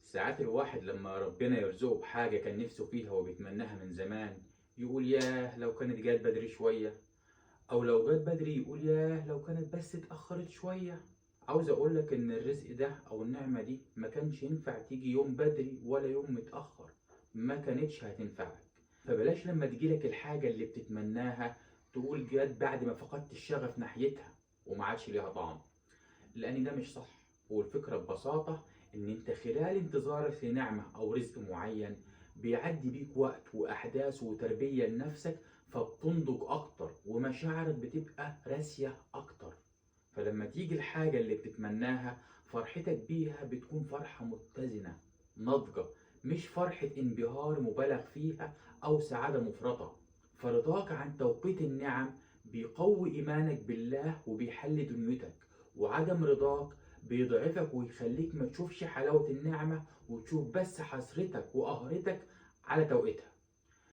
ساعات الواحد لما ربنا يرزقه بحاجة كان نفسه فيها وبيتمناها من زمان يقول ياه لو كانت جات بدري شوية، أو لو جات بدري يقول ياه لو كانت بس اتأخرت شوية. عاوز أقولك إن الرزق ده أو النعمة دي ما كانش ينفع تيجي يوم بدري ولا يوم متأخر، ما كانتش هتنفعك. فبلاش لما تجيلك الحاجة اللي بتتمناها تقول جات بعد ما فقدت الشغف ناحيتها وما عادش ليها طعم، لأن ده مش صح. والفكرة ببساطة إن أنت خلال انتظارك لنعمة أو رزق معين بيعدي بيك وقت وأحداث وتربية لنفسك، فبتنضج أكتر ومشاعرك بتبقى راسية أكتر. فلما تيجي الحاجة اللي بتتمناها فرحتك بيها بتكون فرحة متزنة ناضجة، مش فرحة انبهار مبالغ فيها أو سعادة مفرطة. فرضاك عن توقيت النعم بيقوي إيمانك بالله وبيحل دنيتك، وعدم رضاك بيضعفك ويخليك ما تشوفش حلاوة النعمة وتشوف بس حسرتك وقهرتك على توقيتها.